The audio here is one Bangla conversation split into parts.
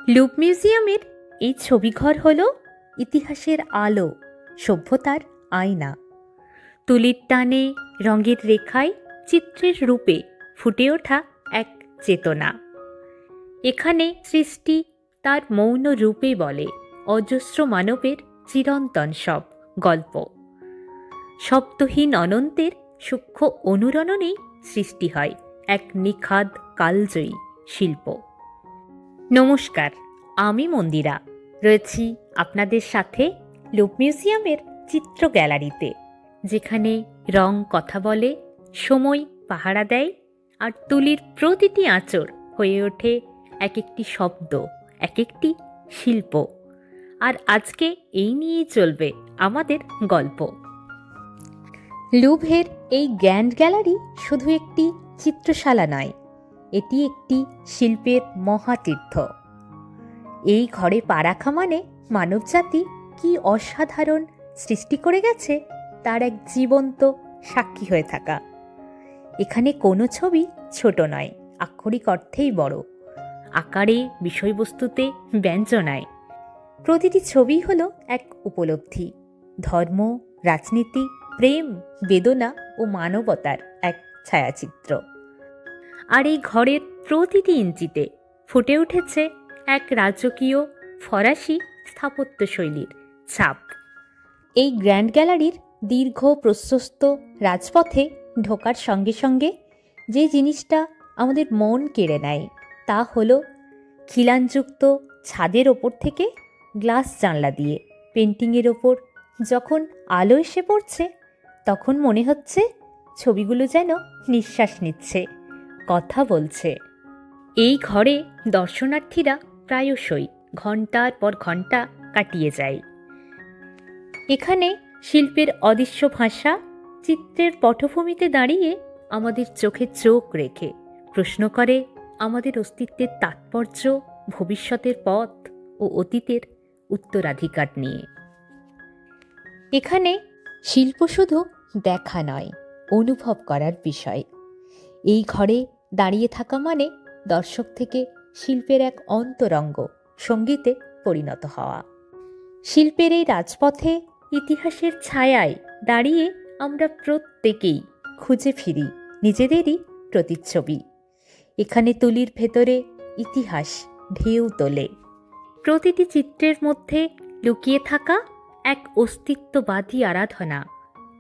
লুপ মিউজিয়ামের এই ছবিঘর হল ইতিহাসের আলো, সভ্যতার আয়না। তুলির টানে, রঙের রেখায়, চিত্রের রূপে ফুটে ওঠা এক চেতনা। এখানে সৃষ্টি তার মৌন রূপে বলে অজস্র মানবের চিরন্তন সব গল্প। শব্দহীন অনন্তের সূক্ষ্ম অনুরণনেই সৃষ্টি হয় এক নিখাদ কালজয়ী শিল্প। নমস্কার, আমি মন্দিরা, রয়েছি আপনাদের সাথে লুপ মিউজিয়ামের চিত্র গ্যালারিতে, যেখানে রং কথা বলে, সময় পাহারা দেয়, আর তুলির প্রতিটি আঁচড় হয়ে ওঠে এক একটি শব্দ, এক একটি শিল্প। আর আজকে এই নিয়েই চলবে আমাদের গল্প। লুভের এই গ্র্যান্ড গ্যালারি শুধু একটি চিত্রশালা নয়, এটি একটি শিল্পের মহাতীর্থ। এই ঘরে পা রাখা মানে মানবজাতি কি অসাধারণ সৃষ্টি করে গেছে তার এক জীবন্ত সাক্ষী হয়ে থাকা। এখানে কোনো ছবি ছোট নয়, আক্ষরিক অর্থেই বড়, আকারে, বিষয়বস্তুতে, ব্যঞ্জনায়। প্রতিটি ছবি হলো এক উপলব্ধি, ধর্ম, রাজনীতি, প্রেম, বেদনা ও মানবতার এক ছায়াচিত্র। আর এই ঘরের প্রতিটি ইঞ্চিতে ফুটে উঠেছে এক রাজকীয় ফরাসি স্থাপত্যশৈলীর ছাপ। এই গ্র্যান্ড গ্যালারির দীর্ঘ প্রশস্ত রাজপথে ঢোকার সঙ্গে সঙ্গে যে জিনিসটা আমাদের মন কেড়ে নেয় তা হলো খিলানযুক্ত ছাদের ওপর থেকে গ্লাস জানলা দিয়ে পেন্টিংয়ের ওপর যখন আলো এসে পড়ছে, তখন মনে হচ্ছে ছবিগুলো যেন নিঃশ্বাস নিচ্ছে, কথা বলছে। এই ঘরে দর্শনার্থীরা প্রায়শই ঘন্টার পর ঘন্টা কাটিয়ে যায়। এখানে শিল্পের অদৃশ্য ভাষা চিত্রের পটভূমিতে দাঁড়িয়ে আমাদের চোখে চোখ রেখে প্রশ্ন করে আমাদের অস্তিত্বের তাৎপর্য, ভবিষ্যতের পথ ও অতীতের উত্তরাধিকার নিয়ে। এখানে শিল্প শুধু দেখা নয়, অনুভব করার বিষয়। এই ঘরে দাঁড়িয়ে থাকা মানে দর্শক থেকে শিল্পের এক অন্তরঙ্গ সঙ্গীতে পরিণত হওয়া। শিল্পের এই রাজপথে ইতিহাসের ছায়ায় দাঁড়িয়ে আমরা প্রত্যেকেই খুঁজে ফিরি নিজেদেরই প্রতিচ্ছবি। এখানে তুলির ভেতরে ইতিহাস ঢেউ তোলে। প্রতিটি চিত্রের মধ্যে লুকিয়ে থাকা এক অস্তিত্ববাদী আরাধনা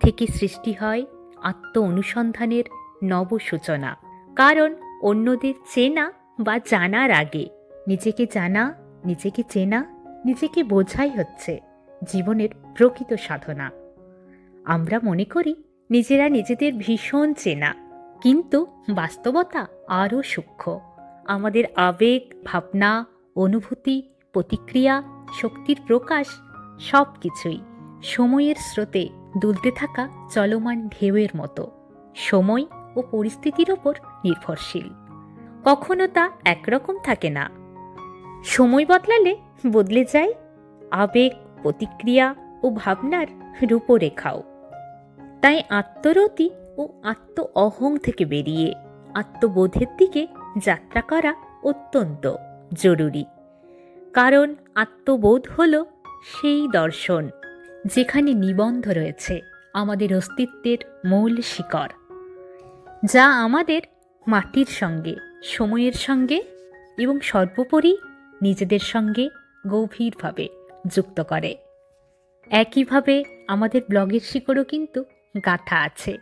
থেকে সৃষ্টি হয় আত্ম অনুসন্ধানের নবসূচনা। কারণ অন্যদের চেনা বা জানার আগে নিজেকে জানা, নিজেকে চেনা, নিজেকে বোঝাই হচ্ছে জীবনের প্রকৃত সাধনা। আমরা মনে করি নিজেরা নিজেদের ভীষণ চেনা, কিন্তু বাস্তবতা আরও সূক্ষ্ম। আমাদের আবেগ, ভাবনা, অনুভূতি, প্রতিক্রিয়া, শক্তির প্রকাশ সব কিছুই সময়ের স্রোতে দুলতে থাকা চলমান ঢেউয়ের মতো, সময় ও পরিস্থিতির ওপর নির্ভরশীল। কখনো তা একরকম থাকে না। সময় বদলালে বদলে যায় আবেগ, প্রতিক্রিয়া ও ভাবনার রূপরেখাও। তাই আত্মরতি ও আত্ম অহং থেকে বেরিয়ে আত্মবোধের দিকে যাত্রা করা অত্যন্ত জরুরি। কারণ আত্মবোধ হল সেই দর্শন যেখানে নিবন্ধ রয়েছে আমাদের অস্তিত্বের মূল শিকড়, যা আমাদের মাটির সঙ্গে, সময়ের সঙ্গে এবং সর্বোপরি নিজেদের সঙ্গে গভীরভাবে যুক্ত করে। একইভাবে আমাদের ব্লগের শিকড়ও কিন্তু গাঁথা আছে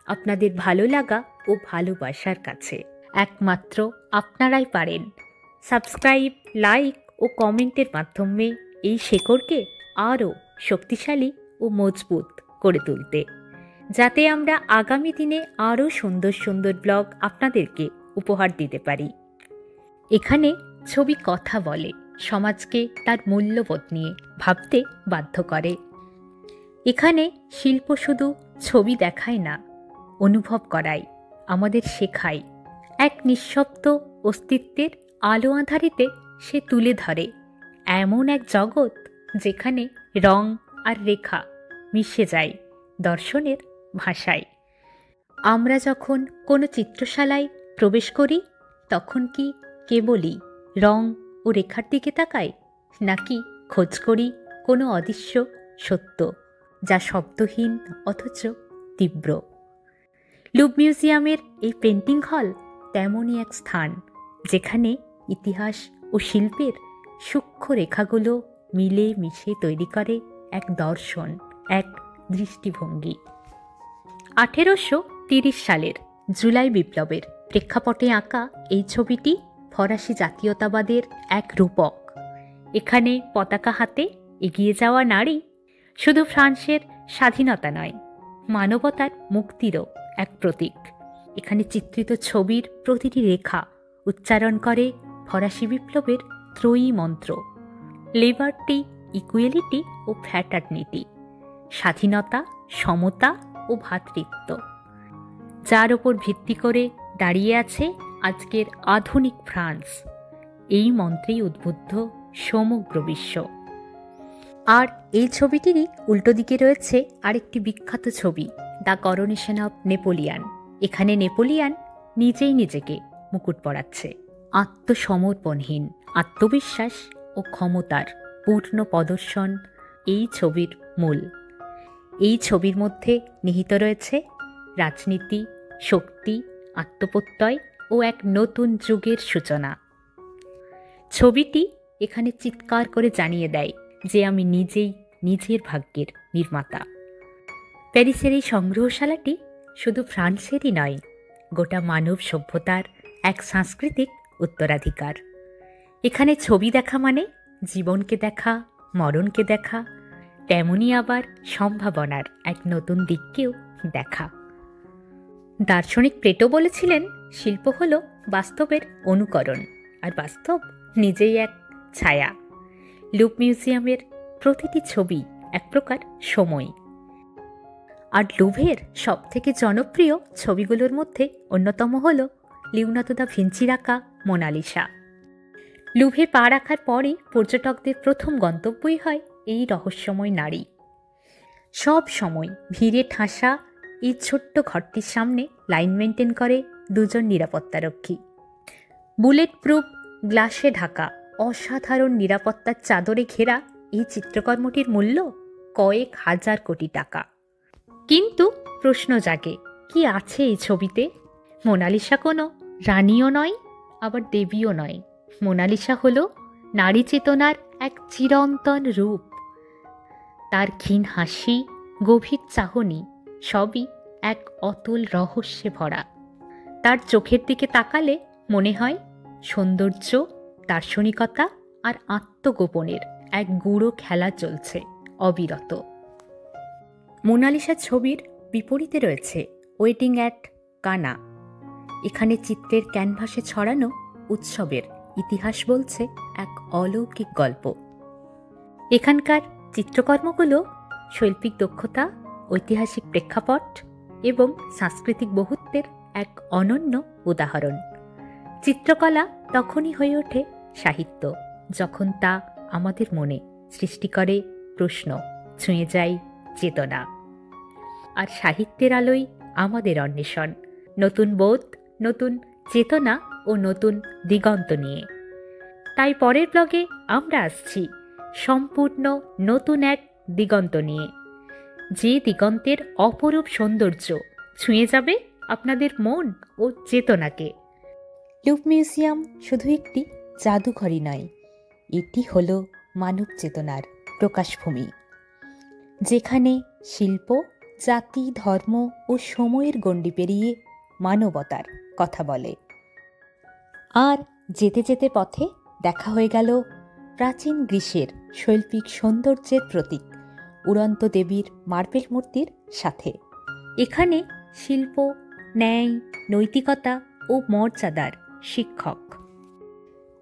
আপনাদের ভালো লাগা ও ভালোবাসার কাছে। একমাত্র আপনারাই পারেন সাবস্ক্রাইব, লাইক ও কমেন্টের মাধ্যমে এই শিকড়কে আরও শক্তিশালী ও মজবুত করে তুলতে, যাতে আমরা আগামী দিনে আরও সুন্দর সুন্দর ব্লগ আপনাদেরকে উপহার দিতে পারি। এখানে ছবি কথা বলে, সমাজকে তার মূল্যবোধ নিয়ে ভাবতে বাধ্য করে। এখানে শিল্প শুধু ছবি দেখায় না, অনুভব করায়, আমাদের শেখায়। এক নিঃশব্দ অস্তিত্বের আলো আঁধারিতে সে তুলে ধরে এমন এক জগৎ যেখানে রং আর রেখা মিশে যায় দর্শনের ভাষায়। আমরা যখন কোনো চিত্রশালায় প্রবেশ করি, তখন কি কেবলই রং ও ও রেখার দিকে তাকাই, নাকি খোঁজ করি কোনো অদৃশ্য সত্য যা শব্দহীন অথচ তীব্র? লুভ মিউজিয়ামের এই পেন্টিং হল তেমনই এক স্থান যেখানে ইতিহাস ও শিল্পের সূক্ষ্ম রেখাগুলো মিলে মিশে তৈরি করে এক দর্শন, এক দৃষ্টিভঙ্গি। 1830 সালের জুলাই বিপ্লবের প্রেক্ষাপটে আঁকা এই ছবিটি ফরাসি জাতীয়তাবাদের এক রূপক। এখানে পতাকা হাতে এগিয়ে যাওয়া নারী শুধু ফ্রান্সের স্বাধীনতা নয়, মানবতার মুক্তিরও এক প্রতীক। এখানে চিত্রিত ছবির প্রতিটি রেখা উচ্চারণ করে ফরাসি বিপ্লবের ত্রয়ী মন্ত্র: লিবার্টি, ইকুয়ালিটি ও ফ্র্যাটার্নিটি, স্বাধীনতা, সমতা ও ভ্রাতৃত্ব, যার ওপর ভিত্তি করে দাঁড়িয়ে আছে আজকের আধুনিক ফ্রান্স। এই মন্ত্রেই উদ্বুদ্ধ সমগ্র বিশ্ব। আর এই ছবিটিরই উল্টো দিকে রয়েছে আরেকটি বিখ্যাত ছবি, দ্য করোনেশন অব নেপোলিয়ান। এখানে নেপোলিয়ান নিজেই নিজেকে মুকুট পরাচ্ছে। আত্মসমর্পণহীন আত্মবিশ্বাস ও ক্ষমতার পূর্ণ প্রদর্শন এই ছবির মূল। এই ছবির মধ্যে নিহিত রয়েছে রাজনীতি, শক্তি, আত্মপ্রত্যয় ও এক নতুন যুগের সূচনা। ছবিটি এখানে চিৎকার করে জানিয়ে দেয় যে আমি নিজেই নিজের ভাগ্যের নির্মাতা। প্যারিসের এই সংগ্রহশালাটি শুধু ফ্রান্সেরই নয়, গোটা মানব সভ্যতার এক সাংস্কৃতিক উত্তরাধিকার। এখানে ছবি দেখা মানে জীবনকে দেখা, মরণকে দেখা, তেমনি আবার সম্ভাবনার এক নতুন দিককেও দেখা। দার্শনিক প্লেটো বলেছিলেন, শিল্প হল বাস্তবের অনুকরণ, আর বাস্তব নিজেই এক ছায়া। লুভ মিউজিয়ামের প্রতিটি ছবি এক প্রকার সময়। আর লুভের সবথেকে জনপ্রিয় ছবিগুলোর মধ্যে অন্যতম হল লিওনার্দো দা ভিঞ্চির আঁকা মোনালিসা। লুভে পা রাখার পরই পর্যটকদের প্রথম গন্তব্যই হয় এই রহস্যময় নারী। সব সময় ভিড়ে ঠাসা এই ছোট্ট ঘরটির সামনে লাইন মেনটেন করে দুজন নিরাপত্তারক্ষী। বুলেট প্রুফ গ্লাসে ঢাকা অসাধারণ নিরাপত্তার চাদরে ঘেরা এই চিত্রকর্মটির মূল্য কয়েক হাজার কোটি টাকা। কিন্তু প্রশ্ন জাগে, কি আছে এই ছবিতে? মোনালিসা কোনো রানীও নয়, আবার দেবীও নয়। মোনালিসা হলো নারী চেতনার এক চিরন্তন রূপ। তার ক্ষীণ হাসি, গভীর চাহনি সবই এক অতুল রহস্যে ভরা। তার চোখের দিকে তাকালে মনে হয় সৌন্দর্য, দার্শনিকতা আর আত্মগোপনের এক গূঢ় খেলা চলছে অবিরত। মোনালিসা ছবির বিপরীতে রয়েছে ওয়েটিং অ্যাট কানা। এখানে চিত্রের ক্যানভাসে ছড়ানো উৎসবের ইতিহাস বলছে এক অলৌকিক গল্প। এখানকার চিত্রকর্মগুলো শৈল্পিক দক্ষতা, ঐতিহাসিক প্রেক্ষাপট এবং সাংস্কৃতিক বহুত্বের এক অনন্য উদাহরণ। চিত্রকলা তখনই হয়ে ওঠে সাহিত্য যখন তা আমাদের মনে সৃষ্টি করে প্রশ্ন, ছুঁয়ে যায় চেতনা। আর সাহিত্যের আলোয় আমাদের অন্বেষণ, নতুন বোধ, নতুন চেতনা ও নতুন দিগন্ত নিয়ে। তাই পরের ব্লগে আমরা আসছি সম্পূর্ণ নতুন এক দিগন্ত নিয়ে, যে দিগন্তের অপরূপ সৌন্দর্য ছুঁয়ে যাবে আপনাদের মন ও চেতনাকে। লুভ মিউজিয়াম শুধু একটি জাদুঘরই নয়, এটি হলো মানব চেতনার প্রকাশভূমি, যেখানে শিল্প জাতি, ধর্ম ও সময়ের গণ্ডি পেরিয়ে মানবতার কথা বলে। আর যেতে যেতে পথে দেখা হয়ে গেল প্রাচীন গ্রীসের শৈল্পিক সৌন্দর্যের প্রতীক উড়ন্ত দেবীর মার্বেল মূর্তির সাথে। এখানে শিল্প, ন্যায়, নৈতিকতা ও মর্যাদার শিক্ষক।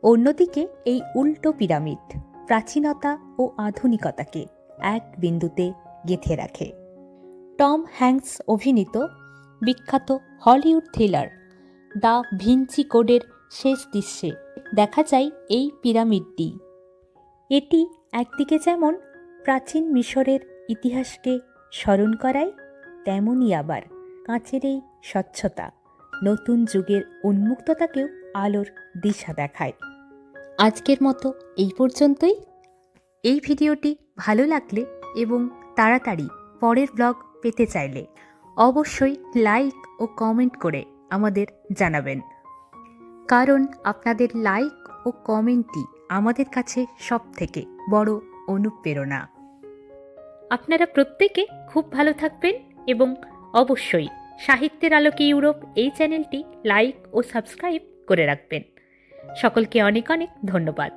অন্যদিকে এই উল্টো পিরামিড প্রাচীনতা ও আধুনিকতাকে এক বিন্দুতে গেঁথে রাখে। টম হ্যাঙ্কস অভিনীত বিখ্যাত হলিউড থ্রিলার দ্য ভিঞ্চি কোডের শেষ দৃশ্যে দেখা যায় এই পিরামিডটি। এটি একদিকে যেমন প্রাচীন মিশরের ইতিহাসকে স্মরণ করায়, তেমনই আবার কাঁচের এই স্বচ্ছতা নতুন যুগের উন্মুক্ততাকেও আলোর দিশা দেখায়। আজকের মতো এই পর্যন্তই। এই ভিডিওটি ভালো লাগলে এবং তাড়াতাড়ি পরের ব্লগ পেতে চাইলে অবশ্যই লাইক ও কমেন্ট করে আমাদের জানাবেন, কারণ আপনাদের লাইক ও কমেন্টই আমাদের কাছে সবথেকে বড় অনুপ্রেরণা। আপনারা প্রত্যেকে খুব ভালো থাকবেন এবং অবশ্যই সাহিত্যের আলোকে ইউরোপ এই চ্যানেলটি লাইক ও সাবস্ক্রাইব করে রাখবেন। সকলকে অনেক অনেক ধন্যবাদ।